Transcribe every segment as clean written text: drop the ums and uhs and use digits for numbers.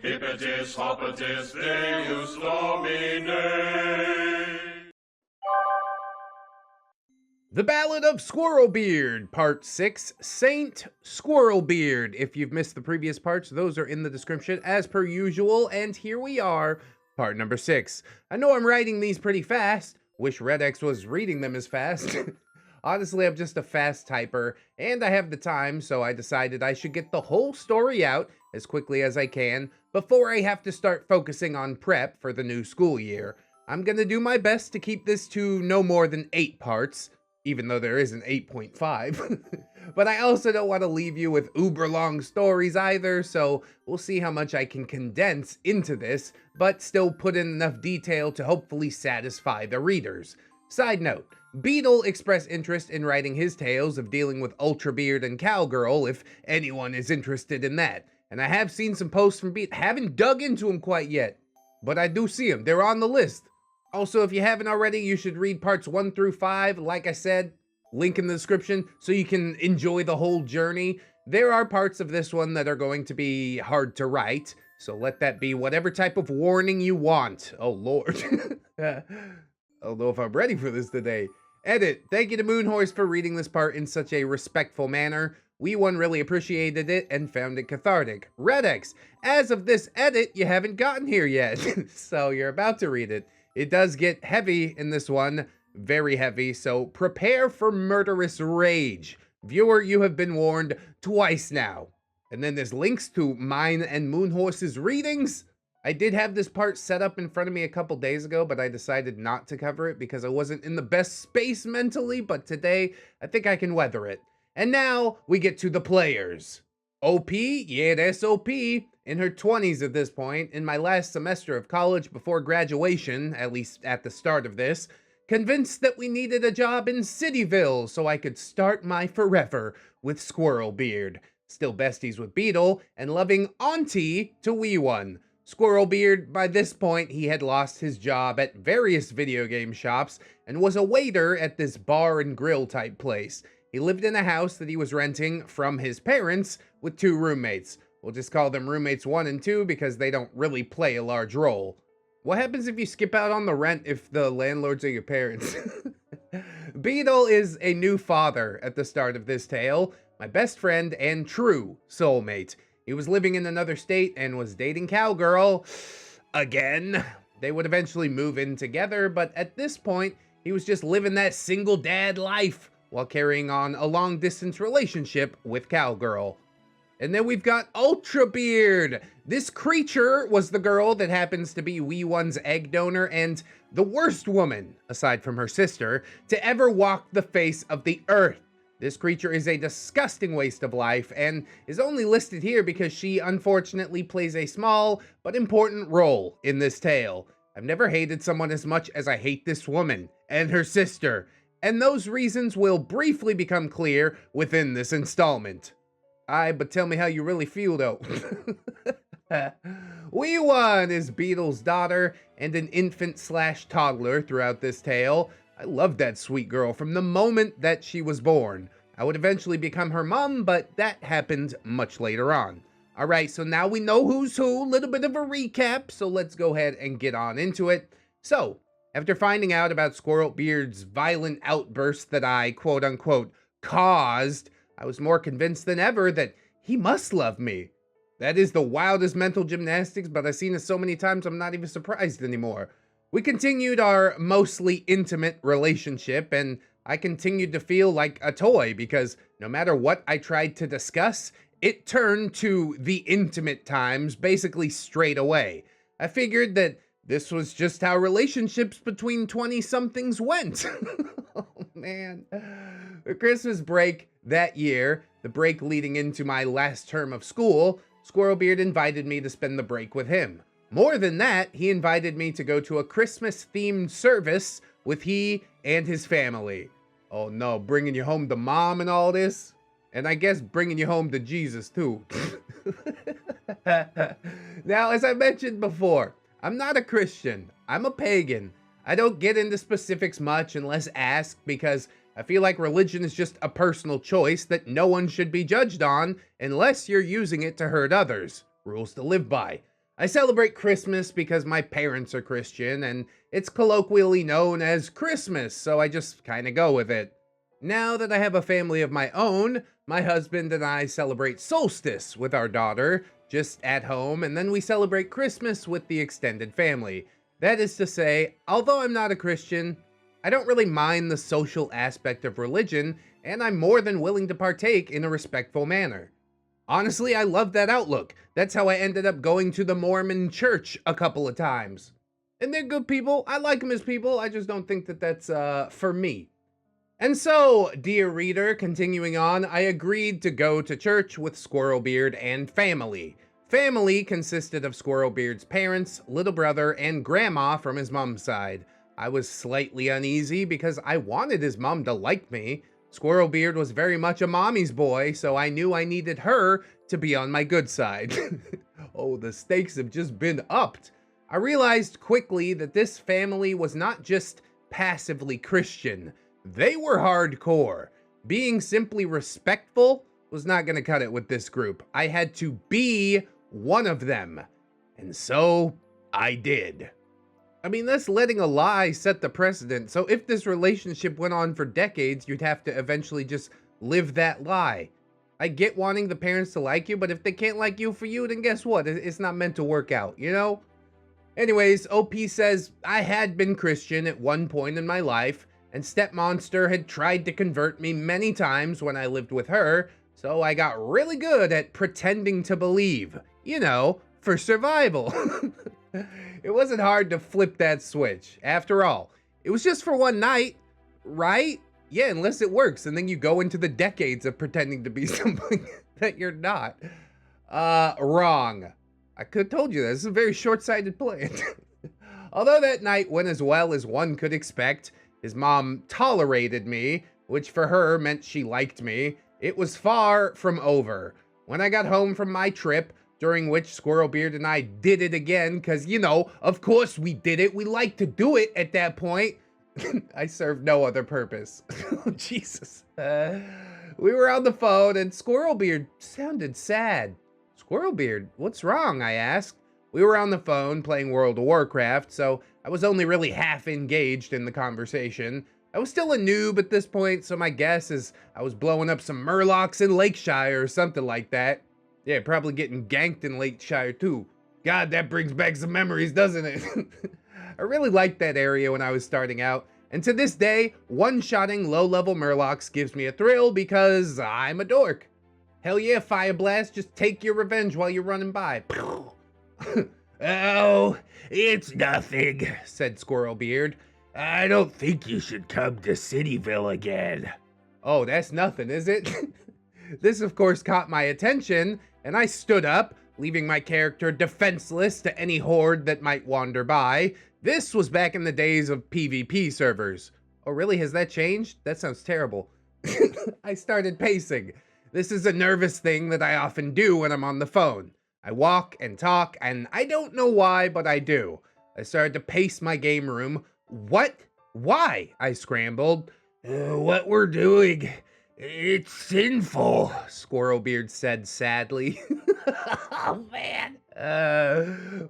Hippitis, hoppitis, Deus Domine. The Ballad of Squirrelbeard, Part 6, Saint Squirrelbeard. If you've missed the previous parts, those are in the description as per usual, and here we are, part number 6. I know I'm writing these pretty fast. Wish ReddX was reading them as fast. Honestly, I'm just a fast typer, and I have the time, so I decided I should get the whole story out as quickly as I can before I have to start focusing on prep for the new school year. I'm gonna do my best to keep this to no more than 8 parts, even though there is an 8.5. But I also don't want to leave you with uber long stories either, so we'll see how much I can condense into this, but still put in enough detail to hopefully satisfy the readers. Side note, Beetle expressed interest in writing his tales of dealing with Ultrabeard and Cowgirl if anyone is interested in that. And I have seen some posts from Beetle, haven't dug into them quite yet, but I do see them, they're on the list. Also, if you haven't already, you should read parts 1 through 5. Like I said, link in the description so you can enjoy the whole journey. There are parts of this one that are going to be hard to write, so let that be whatever type of warning you want. Oh, Lord. I don't know if I'm ready for this today. Edit. Thank you to Moonhorse for reading this part in such a respectful manner. We1 really appreciated it and found it cathartic. ReddX. As of this edit, you haven't gotten here yet, so you're about to read it. It does get heavy in this one, very heavy, so prepare for murderous rage. Viewer, you have been warned twice now. And then there's links to mine and Moonhorse's readings. I did have this part set up in front of me a couple days ago, but I decided not to cover it because I wasn't in the best space mentally, but today I think I can weather it. And now we get to the players. OP, yeah, that's OP. In her 20s at this point, in my last semester of college before graduation, at least at the start of this, convinced that we needed a job in Cityville so I could start my forever with Squirrelbeard. Still besties with Beetle, and loving auntie to Wee1. Squirrelbeard, by this point, he had lost his job at various video game shops and was a waiter at this bar and grill type place. He lived in a house that he was renting from his parents with 2 roommates. We'll just call them roommates 1 and 2 because they don't really play a large role. What happens if you skip out on the rent if the landlords are your parents? Beetle is a new father at the start of this tale, my best friend and true soulmate. He was living in another state and was dating Cowgirl again. They would eventually move in together, but at this point, he was just living that single dad life while carrying on a long-distance relationship with Cowgirl. And then we've got Ultrabeard. This creature was the girl that happens to be Wee1's egg donor and the worst woman, aside from her sister, to ever walk the face of the earth. This creature is a disgusting waste of life and is only listed here because she unfortunately plays a small but important role in this tale. I've never hated someone as much as I hate this woman and her sister, and those reasons will briefly become clear within this installment. Aye, but tell me how you really feel, though. Wee1 is Beetle's daughter and an infant/toddler throughout this tale. I loved that sweet girl from the moment that she was born. I would eventually become her mom, but that happened much later on. Alright, so now we know who's who, a little bit of a recap, so let's go ahead and get on into it. So, after finding out about Squirrelbeard's violent outburst that I quote-unquote caused, I was more convinced than ever that he must love me. That is the wildest mental gymnastics, but I've seen it so many times I'm not even surprised anymore. We continued our mostly intimate relationship, and I continued to feel like a toy because no matter what I tried to discuss, it turned to the intimate times basically straight away. I figured that this was just how relationships between 20-somethings went. Oh, man. The Christmas break that year, the break leading into my last term of school, Squirrelbeard invited me to spend the break with him. More than that, he invited me to go to a Christmas-themed service with he and his family. Oh no, bringing you home to mom and all this? And I guess bringing you home to Jesus too. Now, as I mentioned before, I'm not a Christian. I'm a pagan. I don't get into specifics much unless asked because I feel like religion is just a personal choice that no one should be judged on unless you're using it to hurt others. Rules to live by. I celebrate Christmas because my parents are Christian and it's colloquially known as Christmas, so I just kind of go with it. Now that I have a family of my own, my husband and I celebrate solstice with our daughter, just at home, and then we celebrate Christmas with the extended family. That is to say, although I'm not a Christian, I don't really mind the social aspect of religion, and I'm more than willing to partake in a respectful manner. Honestly, I love that outlook. That's how I ended up going to the Mormon church a couple of times. And they're good people. I like them as people. I just don't think that that's for me. And so, dear reader, continuing on, I agreed to go to church with Squirrelbeard and family. Family consisted of Squirrelbeard's parents, little brother, and grandma from his mom's side. I was slightly uneasy because I wanted his mom to like me. Squirrelbeard was very much a mommy's boy, so I knew I needed her to be on my good side. Oh, the stakes have just been upped. I realized quickly that this family was not just passively Christian. They were hardcore. Being simply respectful was not going to cut it with this group. I had to be one of them. And so I did. I mean, that's letting a lie set the precedent. So if this relationship went on for decades, you'd have to eventually just live that lie. I get wanting the parents to like you, but if they can't like you for you, then guess what? It's not meant to work out, you know? Anyways, OP says, I had been Christian at one point in my life, and Stepmonster had tried to convert me many times when I lived with her, so I got really good at pretending to believe, you know, for survival. It wasn't hard to flip that switch. After all, it was just for one night, right? Yeah, unless it works, and then you go into the decades of pretending to be something that you're not. Wrong. I could have told you that. This is a very short-sighted plan. Although that night went as well as one could expect, his mom tolerated me, which for her meant she liked me. It was far from over. When I got home from my trip, during which Squirrelbeard and I did it again, because, you know, of course we did it. We like to do it at that point. I served no other purpose. Oh, Jesus. We were on the phone, and Squirrelbeard sounded sad. Squirrelbeard, what's wrong? I asked. We were on the phone playing World of Warcraft, so I was only really half engaged in the conversation. I was still a noob at this point, so my guess is I was blowing up some murlocs in Lakeshire or something like that. Yeah, probably getting ganked in Lakeshire too. God, that brings back some memories, doesn't it? I really liked that area when I was starting out, and to this day, one-shotting low-level murlocs gives me a thrill because I'm a dork. Hell yeah, Fire Blast, just take your revenge while you're running by. Oh, it's nothing, said Squirrelbeard. I don't think you should come to Cityville again. Oh, that's nothing, is it? This, of course, caught my attention, and I stood up, leaving my character defenseless to any horde that might wander by. This was back in the days of PvP servers. Oh, really? Has that changed? That sounds terrible. I started pacing. This is a nervous thing that I often do when I'm on the phone. I walk and talk, and I don't know why, but I do. I started to pace my game room. What? Why? I scrambled. What we're doing, it's sinful, Squirrelbeard said sadly. Oh, man.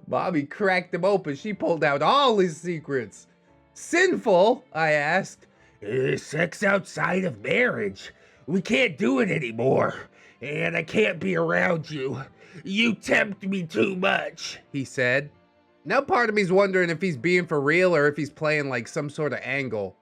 Bobby cracked him open. She pulled out all his secrets. Sinful? I asked. Sex outside of marriage. We can't do it anymore, and I can't be around you. You tempt me too much, he said. Now part of me's wondering if he's being for real or if he's playing like some sort of angle.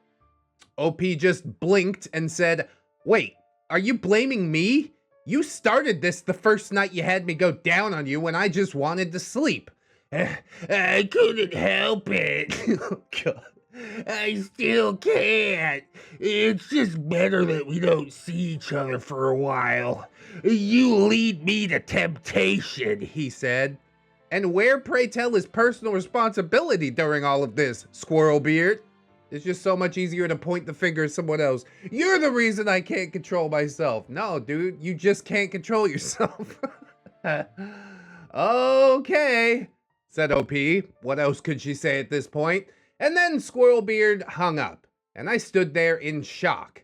OP just blinked and said, wait, are you blaming me? You started this the first night you had me go down on you when I just wanted to sleep. I couldn't help it. Oh, God. I still can't. It's just better that we don't see each other for a while. You lead me to temptation, he said. And where, pray tell, is personal responsibility during all of this, Squirrelbeard? It's just so much easier to point the finger at someone else. You're the reason I can't control myself. No, dude, you just can't control yourself. Okay, said OP. What else could she say at this point? And then Squirrelbeard hung up, and I stood there in shock.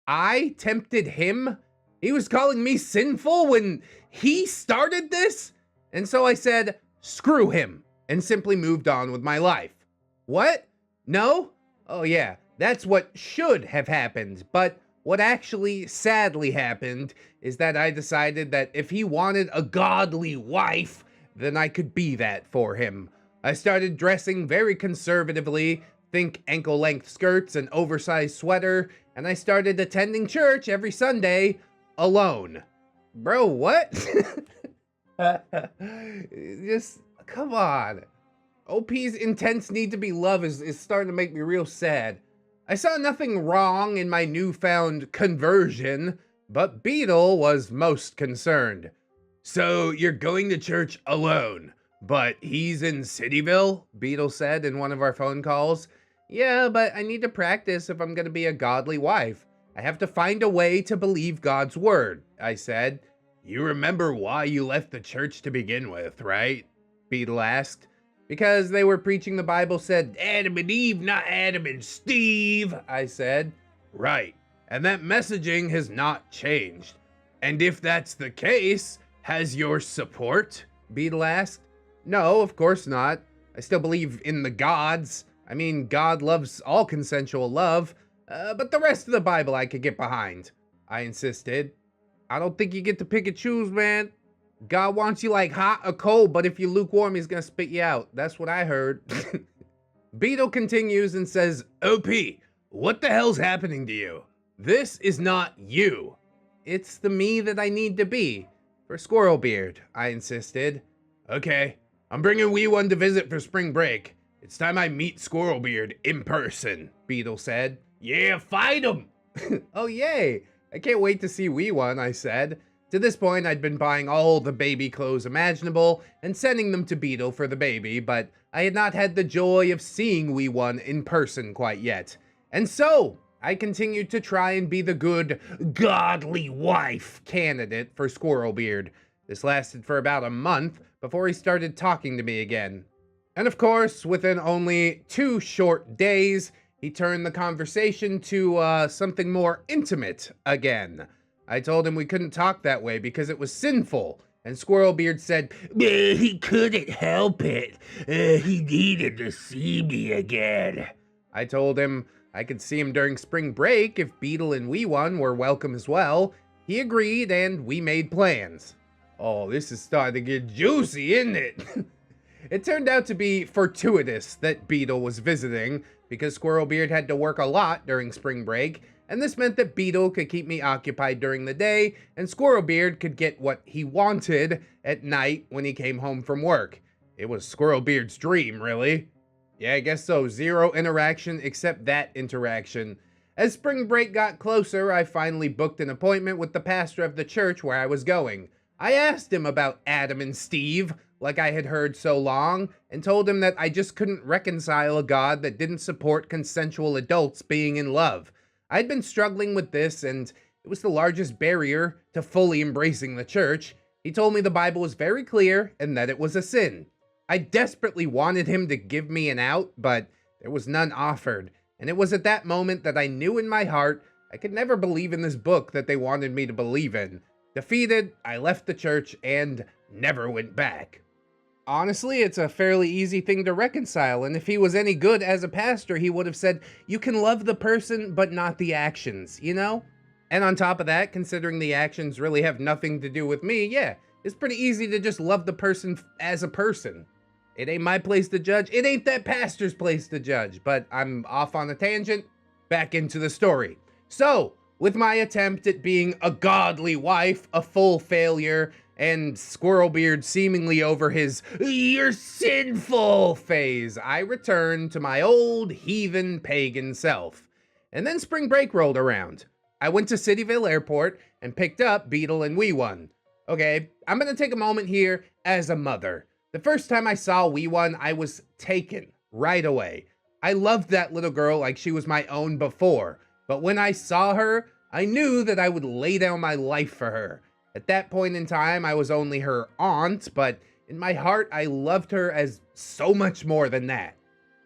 I tempted him? He was calling me sinful when he started this? And so I said, screw him, and simply moved on with my life. What? No? Oh yeah, that's what should have happened, but what actually sadly happened is that I decided that if he wanted a godly wife, then I could be that for him. I started dressing very conservatively, think ankle-length skirts and oversized sweater, and I started attending church every Sunday alone. Bro, what? Just, come on. OP's intense need to be loved is starting to make me real sad. I saw nothing wrong in my newfound conversion, but Beetle was most concerned. So you're going to church alone, but he's in Cityville? Beetle said in one of our phone calls. Yeah, but I need to practice if I'm going to be a godly wife. I have to find a way to believe God's word, I said. You remember why you left the church to begin with, right? Beetle asked. Because they were preaching the Bible said Adam and Eve, not Adam and Steve, I said. Right, and that messaging has not changed. And if that's the case, has your support? Beetle asked. No, of course not. I still believe in the gods. I mean, God loves all consensual love, but the rest of the Bible I could get behind, I insisted. I don't think you get to pick and choose, man. God wants you like hot or cold, but if you're lukewarm, he's gonna spit you out. That's what I heard. Beetle continues and says, OP, what the hell's happening to you? This is not you. It's the me that I need to be. For Squirrelbeard, I insisted. Okay, I'm bringing Wee One to visit for spring break. It's time I meet Squirrelbeard in person, Beetle said. Yeah, fight him! Oh, yay! I can't wait to see Wee One, I said. To this point, I'd been buying all the baby clothes imaginable and sending them to Beetle for the baby, but I had not had the joy of seeing Wee One in person quite yet. And so, I continued to try and be the good, godly wife candidate for Squirrelbeard. This lasted for about a month before he started talking to me again. And of course, within only 2 short days, he turned the conversation to something more intimate again. I told him we couldn't talk that way because it was sinful, and Squirrelbeard said, He couldn't help it. He needed to see me again. I told him I could see him during spring break if Beetle and Wee One were welcome as well. He agreed, and we made plans. Oh, this is starting to get juicy, isn't it? It turned out to be fortuitous that Beetle was visiting, because Squirrelbeard had to work a lot during spring break, and this meant that Beetle could keep me occupied during the day, and Squirrelbeard could get what he wanted at night when he came home from work. It was Squirrelbeard's dream, really. Yeah, I guess so. 0 interaction except that interaction. As spring break got closer, I finally booked an appointment with the pastor of the church where I was going. I asked him about Adam and Steve, like I had heard so long, and told him that I just couldn't reconcile a God that didn't support consensual adults being in love. I'd been struggling with this, and it was the largest barrier to fully embracing the church. He told me the Bible was very clear and that it was a sin. I desperately wanted him to give me an out, but there was none offered, and it was at that moment that I knew in my heart I could never believe in this book that they wanted me to believe in. Defeated, I left the church and never went back. Honestly, it's a fairly easy thing to reconcile, and if he was any good as a pastor, he would have said, you can love the person, but not the actions, you know? And on top of that, considering the actions really have nothing to do with me, yeah, it's pretty easy to just love the person as a person. It ain't my place to judge, it ain't that pastor's place to judge, but I'm off on a tangent, back into the story. So, with my attempt at being a godly wife a full failure, and Squirrelbeard seemingly over his "you're sinful" phase, I returned to my old heathen pagan self. And then spring break rolled around. I went to Cityville Airport and picked up Beetle and Wee One. Okay, I'm gonna take a moment here as a mother. The first time I saw Wee One, I was taken right away. I loved that little girl like she was my own before, but when I saw her, I knew that I would lay down my life for her. At that point in time, I was only her aunt, but in my heart, I loved her as so much more than that.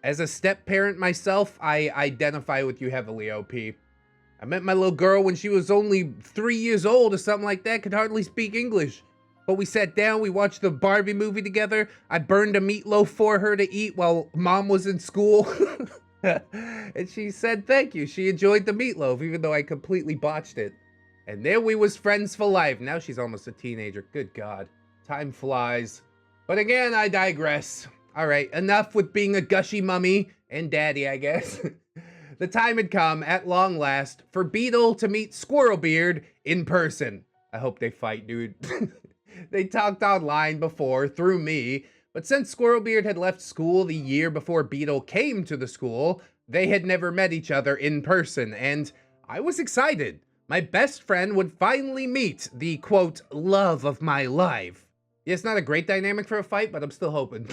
As a step-parent myself, I identify with you heavily, OP. I met my little girl when she was only 3 years old or something like that, could hardly speak English. But we sat down, we watched the Barbie movie together. I burned a meatloaf for her to eat while mom was in school. And she said thank you. She enjoyed the meatloaf, even though I completely botched it. And there we was friends for life. Now she's almost a teenager. Good God. Time flies. But again, I digress. All right, enough with being a gushy mummy and daddy, I guess. The time had come, at long last, for Beetle to meet Squirrelbeard in person. I hope they fight, dude. They talked online before, through me, but since Squirrelbeard had left school the year before Beetle came to the school, they had never met each other in person, and I was excited. My best friend would finally meet the, quote, love of my life. Yeah, it's not a great dynamic for a fight, but I'm still hoping.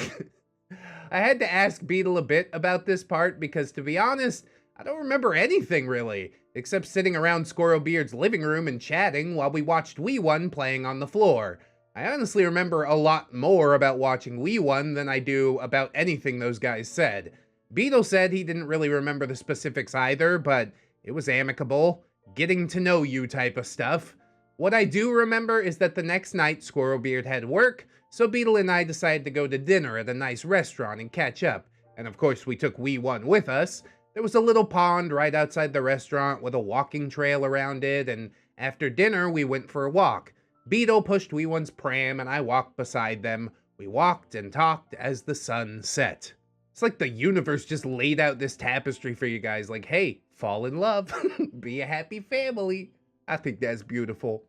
I had to ask Beetle a bit about this part because, to be honest, I don't remember anything really, except sitting around Squirrelbeard's living room and chatting while we watched Wee One playing on the floor. I honestly remember a lot more about watching Wee One than I do about anything those guys said. Beetle said he didn't really remember the specifics either, but it was amicable, getting to know you type of stuff. What I do remember is that the next night Squirrelbeard had work, so Beetle and I decided to go to dinner at a nice restaurant and catch up. And of course we took Wee One with us. There was a little pond right outside the restaurant with a walking trail around it, and after dinner we went for a walk. Beetle pushed Wee One's pram and I walked beside them. We walked and talked as the sun set. It's like the universe just laid out this tapestry for you guys, like, hey, fall in love, be a happy family. I think that's beautiful.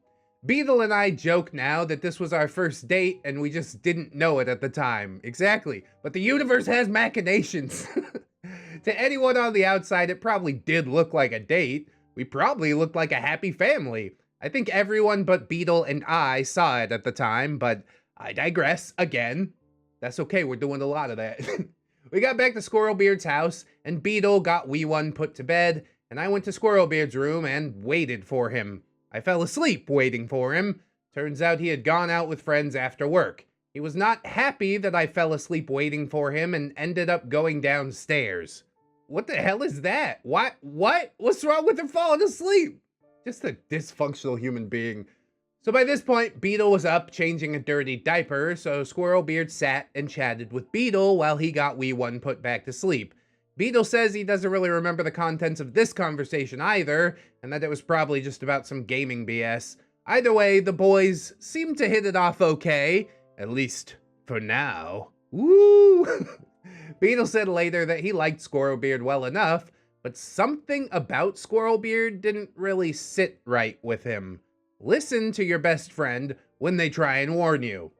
Beetle and I joke now that this was our first date and we just didn't know it at the time. Exactly, but the universe has machinations. To anyone on the outside, it probably did look like a date. We probably looked like a happy family. I think everyone but Beetle and I saw it at the time, but I digress again. That's okay, we're doing a lot of that. We got back to Squirrelbeard's house, and Beetle got Wee One put to bed, and I went to Squirrelbeard's room and waited for him. I fell asleep waiting for him. Turns out he had gone out with friends after work. He was not happy that I fell asleep waiting for him and ended up going downstairs. What the hell is that? What? What's wrong with him falling asleep? Just a dysfunctional human being. So by this point, Beetle was up changing a dirty diaper, so Squirrelbeard sat and chatted with Beetle while he got Wee One put back to sleep. Beetle says he doesn't really remember the contents of this conversation either, and that it was probably just about some gaming BS. Either way, the boys seemed to hit it off okay, at least for now. Woo! Beetle said later that he liked Squirrelbeard well enough, but something about Squirrelbeard didn't really sit right with him. Listen to your best friend when they try and warn you.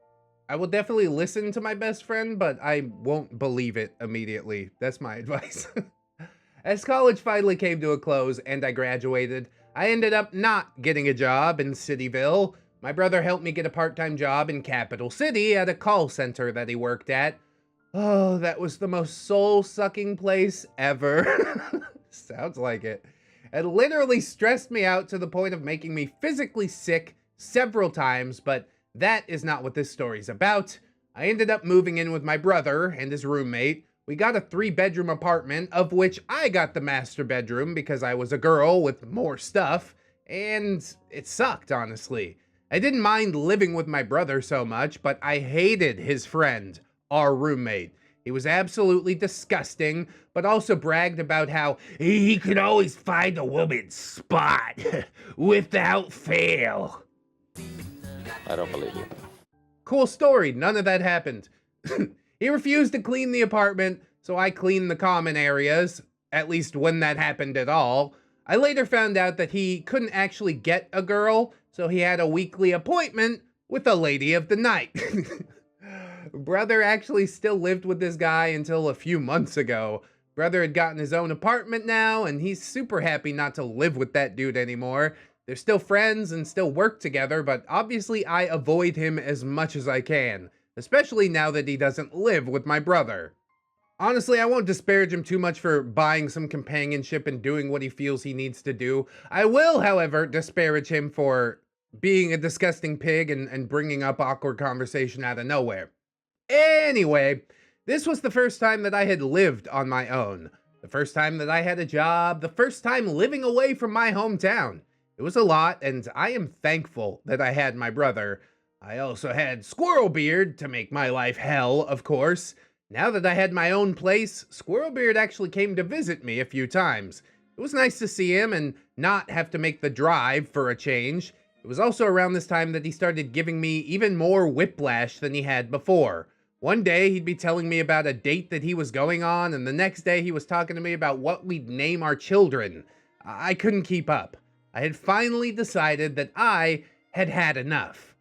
I will definitely listen to my best friend, but I won't believe it immediately. That's my advice. As college finally came to a close and I graduated, I ended up not getting a job in Cityville. My brother helped me get a part-time job in Capital City at a call center that he worked at. Oh, that was the most soul-sucking place ever. Sounds like it. It literally stressed me out to the point of making me physically sick several times, but that is not what this story's about. I ended up moving in with my brother and his roommate. We got a 3-bedroom apartment, of which I got the master bedroom because I was a girl with more stuff, and it sucked, honestly. I didn't mind living with my brother so much, but I hated his friend, our roommate. He was absolutely disgusting, but also bragged about how he could always find a woman's spot without fail. I don't believe you. Cool story, none of that happened. He refused to clean the apartment, so I cleaned the common areas, at least when that happened at all. I later found out that he couldn't actually get a girl, so he had a weekly appointment with a lady of the night. Brother actually still lived with this guy until a few months ago. Brother had gotten his own apartment now, and he's super happy not to live with that dude anymore. They're still friends and still work together, but obviously I avoid him as much as I can, especially now that he doesn't live with my brother. Honestly, I won't disparage him too much for buying some companionship and doing what he feels he needs to do. I will, however, disparage him for being a disgusting pig and bringing up awkward conversation out of nowhere. Anyway, this was the first time that I had lived on my own. The first time that I had a job. The first time living away from my hometown. It was a lot, and I am thankful that I had my brother. I also had Squirrelbeard to make my life hell, of course. Now that I had my own place, Squirrelbeard actually came to visit me a few times. It was nice to see him and not have to make the drive for a change. It was also around this time that he started giving me even more whiplash than he had before. One day he'd be telling me about a date that he was going on, and the next day he was talking to me about what we'd name our children. I couldn't keep up. I had finally decided that I had had enough.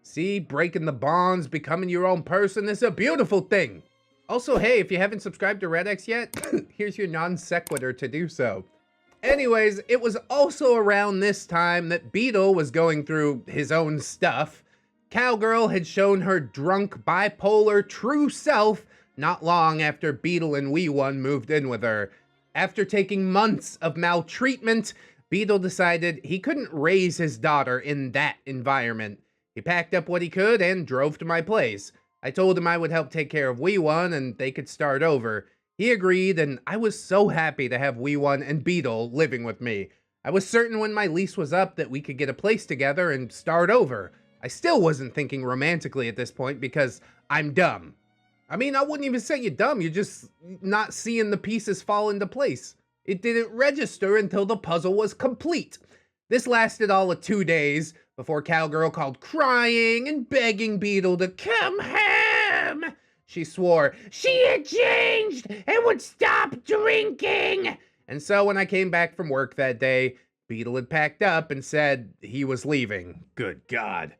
See, breaking the bonds, becoming your own person is a beautiful thing. Also, hey, if you haven't subscribed to ReddX yet, here's your non sequitur to do so. Anyways, it was also around this time that Beetle was going through his own stuff. Cowgirl had shown her drunk, bipolar, true self not long after Beetle and Wee One moved in with her. After taking months of maltreatment, Beetle decided he couldn't raise his daughter in that environment. He packed up what he could and drove to my place. I told him I would help take care of Wee One and they could start over. He agreed, and I was so happy to have Wee One and Beetle living with me. I was certain when my lease was up that we could get a place together and start over. I still wasn't thinking romantically at this point because I'm dumb. I mean, I wouldn't even say you're dumb, you're just not seeing the pieces fall into place. It didn't register until the puzzle was complete. This lasted all of 2 days before Cowgirl called crying and begging Beetle to come home. She swore she had changed and would stop drinking. And so when I came back from work that day, Beetle had packed up and said he was leaving. Good God.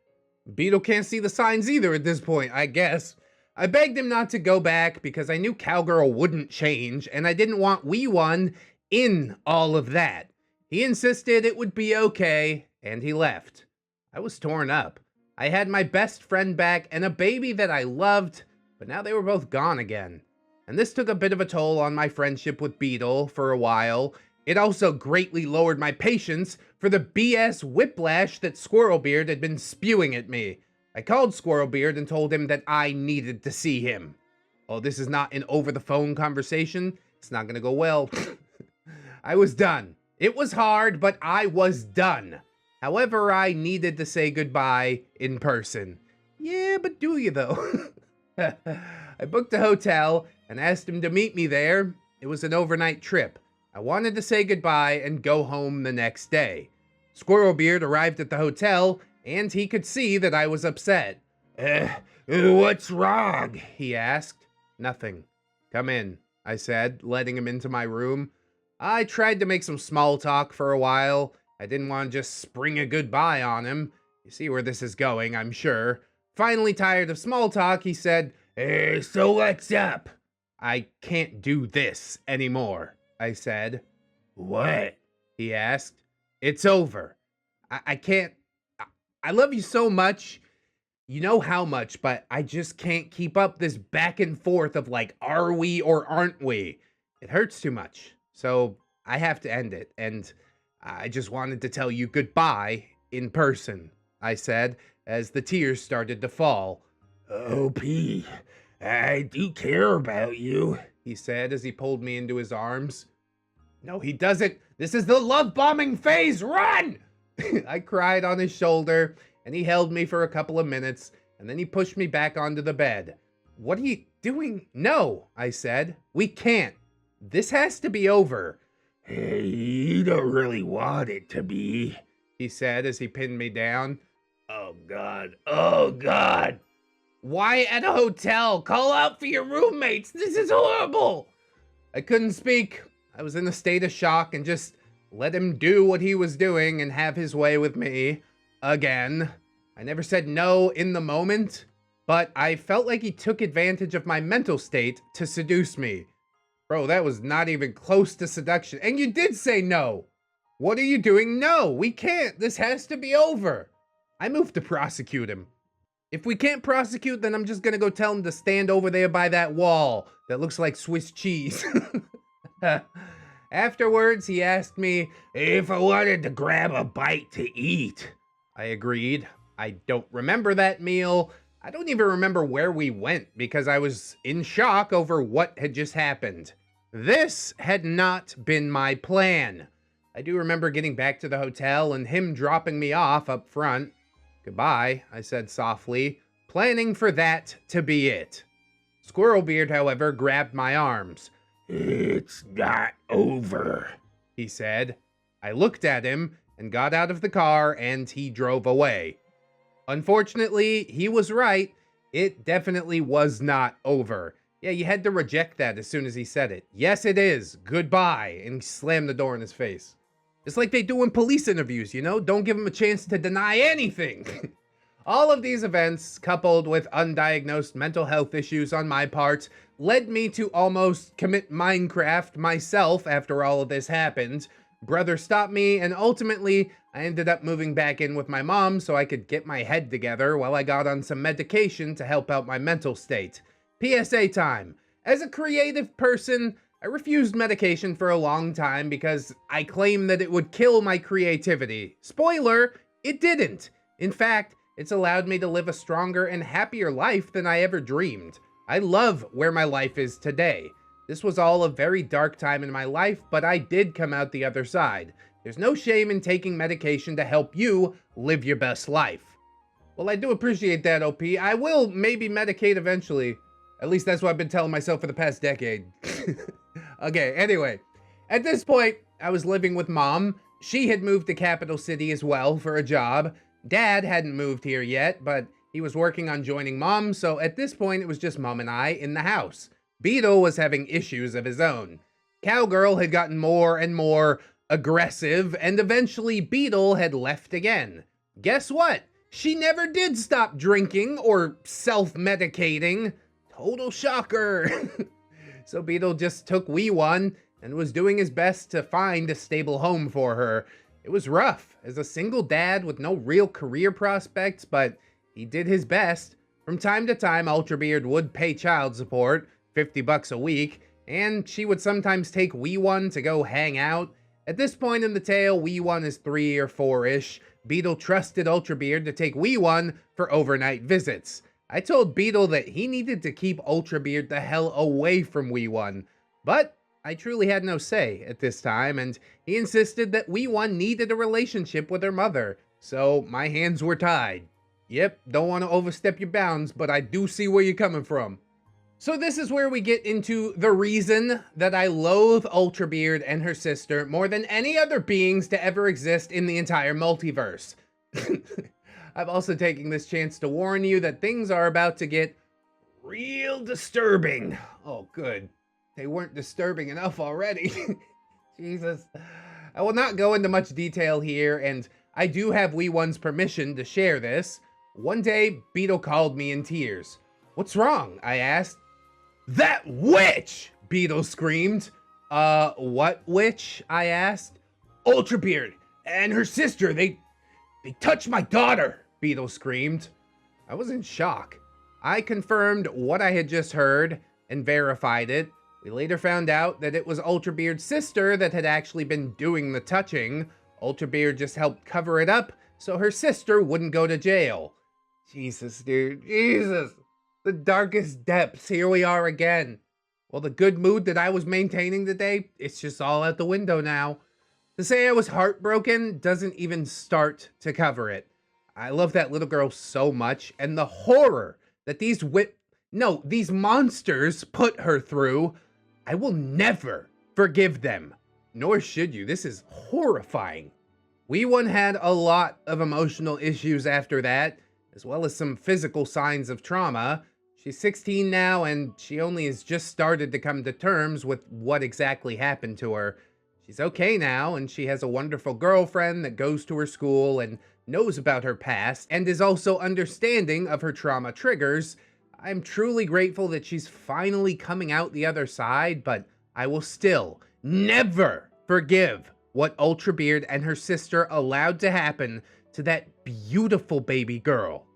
Beetle can't see the signs either at this point, I guess. I begged him not to go back because I knew Cowgirl wouldn't change, and I didn't want Wee One in all of that. He insisted it would be okay, and he left. I was torn up. I had my best friend back and a baby that I loved, but now they were both gone again. And this took a bit of a toll on my friendship with Beetle for a while. It also greatly lowered my patience for the BS whiplash that Squirrelbeard had been spewing at me. I called Squirrelbeard and told him that I needed to see him. Oh, this is not an over-the-phone conversation. It's not gonna go well. I was done. It was hard, but I was done. However, I needed to say goodbye in person. Yeah, but do you though? I booked a hotel and asked him to meet me there. It was an overnight trip. I wanted to say goodbye and go home the next day. Squirrelbeard arrived at the hotel, and he could see that I was upset. What's wrong? He asked. Nothing. Come in, I said, letting him into my room. I tried to make some small talk for a while. I didn't want to just spring a goodbye on him. You see where this is going, I'm sure. Finally tired of small talk, he said, So what's up? I can't do this anymore, I said. What? He asked. It's over. I can't. I love you so much. You know how much, but I just can't keep up this back and forth of like, are we or aren't we? It hurts too much. So I have to end it. And I just wanted to tell you goodbye in person, I said, as the tears started to fall. Oh, P, I do care about you, he said as he pulled me into his arms. No, he doesn't. This is the love bombing phase. Run! I cried on his shoulder, and he held me for a couple of minutes, and then he pushed me back onto the bed. What are you doing? No, I said. We can't. This has to be over. Hey, you don't really want it to be, he said as he pinned me down. Oh, God. Oh, God. Why at a hotel? Call out for your roommates. This is horrible. I couldn't speak. I was in a state of shock and just let him do what he was doing and have his way with me. Again. I never said no in the moment, but I felt like he took advantage of my mental state to seduce me. Bro, that was not even close to seduction. And you did say no. What are you doing? No, we can't. This has to be over. I moved to prosecute him. If we can't prosecute, then I'm just gonna go tell him to stand over there by that wall that looks like Swiss cheese. Afterwards, he asked me if I wanted to grab a bite to eat. I agreed. I don't remember that meal. I don't even remember where we went because I was in shock over what had just happened. This had not been my plan. I do remember getting back to the hotel and him dropping me off up front. Goodbye, I said softly, planning for that to be it. Squirrelbeard, however, grabbed my arms. It's not over, he said. I looked at him and got out of the car, and he drove away. Unfortunately, he was right. It definitely was not over. Yeah, you had to reject that as soon as he said it. Yes, it is. Goodbye. And slam the door in his face. It's like they do in police interviews, you know? Don't give them a chance to deny anything. All of these events, coupled with undiagnosed mental health issues on my part, led me to almost commit Minecraft myself after all of this happened. Brother stopped me, and ultimately, I ended up moving back in with my mom so I could get my head together while I got on some medication to help out my mental state. PSA time. As a creative person, I refused medication for a long time because I claimed that it would kill my creativity. Spoiler, it didn't. In fact, it's allowed me to live a stronger and happier life than I ever dreamed. I love where my life is today. This was all a very dark time in my life, but I did come out the other side. There's no shame in taking medication to help you live your best life. Well, I do appreciate that, OP. I will maybe medicate eventually. At least that's what I've been telling myself for the past decade. Okay, anyway. At this point, I was living with Mom. She had moved to Capital City as well for a job. Dad hadn't moved here yet, but he was working on joining Mom, so at this point it was just Mom and I in the house. Beetle was having issues of his own. Cowgirl had gotten more and more aggressive, and eventually Beetle had left again. Guess what? She never did stop drinking or self-medicating. Total shocker. So Beetle just took Wee One and was doing his best to find a stable home for her. It was rough as a single dad with no real career prospects, but he did his best. From time to time, Ultrabeard would pay child support, $50 a week, and she would sometimes take Wee One to go hang out. At this point in the tale, Wee One is 3 or 4-ish. Beetle trusted Ultrabeard to take Wee One for overnight visits. I told Beetle that he needed to keep Ultrabeard the hell away from Wee One, but I truly had no say at this time, and he insisted that Wee One needed a relationship with her mother, so my hands were tied. Yep, don't want to overstep your bounds, but I do see where you're coming from. So this is where we get into the reason that I loathe Ultrabeard and her sister more than any other beings to ever exist in the entire multiverse. I'm also taking this chance to warn you that things are about to get real disturbing. Oh, good. They weren't disturbing enough already. Jesus. I will not go into much detail here, and I do have Wee One's permission to share this. One day, Beetle called me in tears. What's wrong? I asked. That witch! Beetle screamed. What witch? I asked. Ultrabeard and her sister, they touched my daughter, Beetle screamed. I was in shock. I confirmed what I had just heard and verified it. We later found out that it was Ultrabeard's sister that had actually been doing the touching. Ultrabeard just helped cover it up so her sister wouldn't go to jail. Jesus, dude. Jesus. The darkest depths. Here we are again. Well, the good mood that I was maintaining today, it's just all out the window now. To say I was heartbroken doesn't even start to cover it. I love that little girl so much, and the horror that these monsters put her through, I will never forgive them. Nor should you. This is horrifying. Wee One had a lot of emotional issues after that, as well as some physical signs of trauma. She's 16 now, and she only has just started to come to terms with what exactly happened to her. She's okay now, and she has a wonderful girlfriend that goes to her school and knows about her past, and is also understanding of her trauma triggers. I'm truly grateful that she's finally coming out the other side, but I will still never forgive what Ultrabeard and her sister allowed to happen to that beautiful baby girl.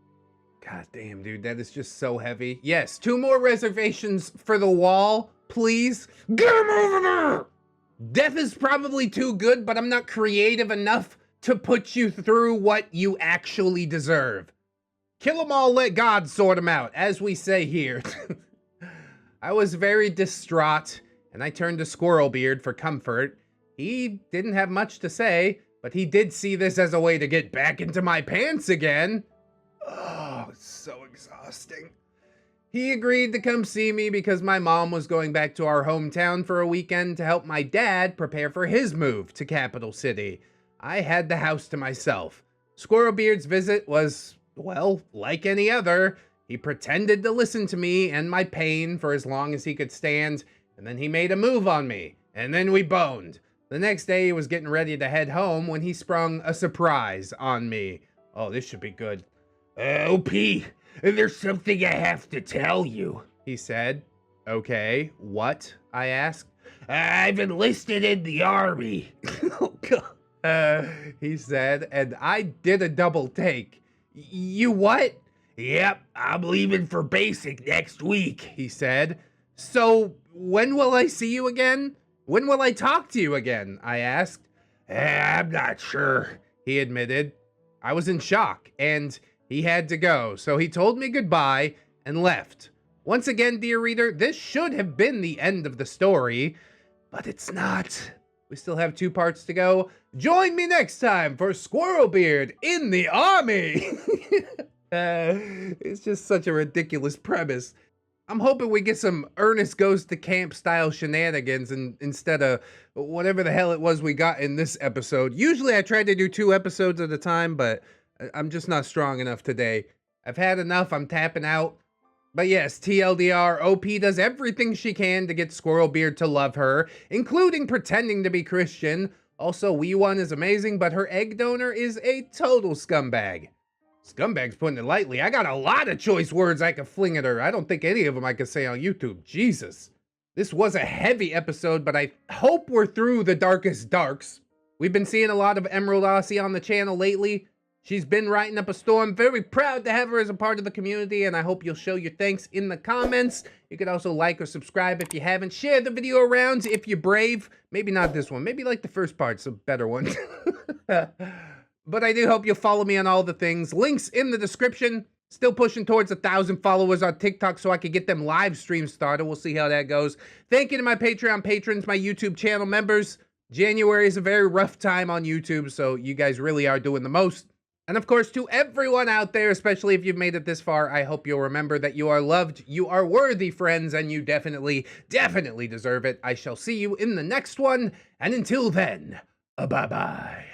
God damn, dude, that is just so heavy. Yes, 2 more reservations for the wall, please. Get him over there! Death is probably too good, but I'm not creative enough to put you through what you actually deserve. Kill them all, let God sort them out, as we say here. I was very distraught, and I turned to Squirrelbeard for comfort. He didn't have much to say, but he did see this as a way to get back into my pants again. So exhausting. He agreed to come see me because my mom was going back to our hometown for a weekend to help my dad prepare for his move to Capital City. I had the house to myself. Squirrelbeard's visit was, well, like any other. He pretended to listen to me and my pain for as long as he could stand, and then he made a move on me, and then we boned. The next day he was getting ready to head home when he sprung a surprise on me. Oh, this should be good. OP, there's something I have to tell you, he said. Okay, what? I asked. I've enlisted in the army. Oh, God. He said, and I did a double take. You what? Yep, I'm leaving for basic next week, he said. So, when will I see you again? When will I talk to you again? I asked. I'm not sure, he admitted. I was in shock, and he had to go, so he told me goodbye and left. Once again, dear reader, this should have been the end of the story, but it's not. We still have 2 parts to go. Join me next time for Squirrelbeard in the Army. It's just such a ridiculous premise. I'm hoping we get some Ernest Goes to Camp style shenanigans instead of whatever the hell it was we got in this episode. Usually I try to do 2 episodes at a time, but I'm just not strong enough today. I've had enough. I'm tapping out. But yes, TLDR, OP does everything she can to get Squirrelbeard to love her, including pretending to be Christian. Also, Wee One is amazing, but her egg donor is a total scumbag. Scumbag's putting it lightly. I got a lot of choice words I could fling at her. I don't think any of them I could say on YouTube. Jesus. This was a heavy episode, but I hope we're through the darkest darks. We've been seeing a lot of Emerald Aussie on the channel lately. She's been writing up a storm. Very proud to have her as a part of the community, and I hope you'll show your thanks in the comments. You could also like or subscribe if you haven't. Share the video around if you're brave. Maybe not this one. Maybe like the first part's a better one. But I do hope you'll follow me on all the things. Links in the description. Still pushing towards 1,000 followers on TikTok so I can get them live streams started. We'll see how that goes. Thank you to my Patreon patrons, my YouTube channel members. January is a very rough time on YouTube, so you guys really are doing the most. And of course, to everyone out there, especially if you've made it this far, I hope you'll remember that you are loved, you are worthy, friends, and you definitely, definitely deserve it. I shall see you in the next one, and until then, bye-bye.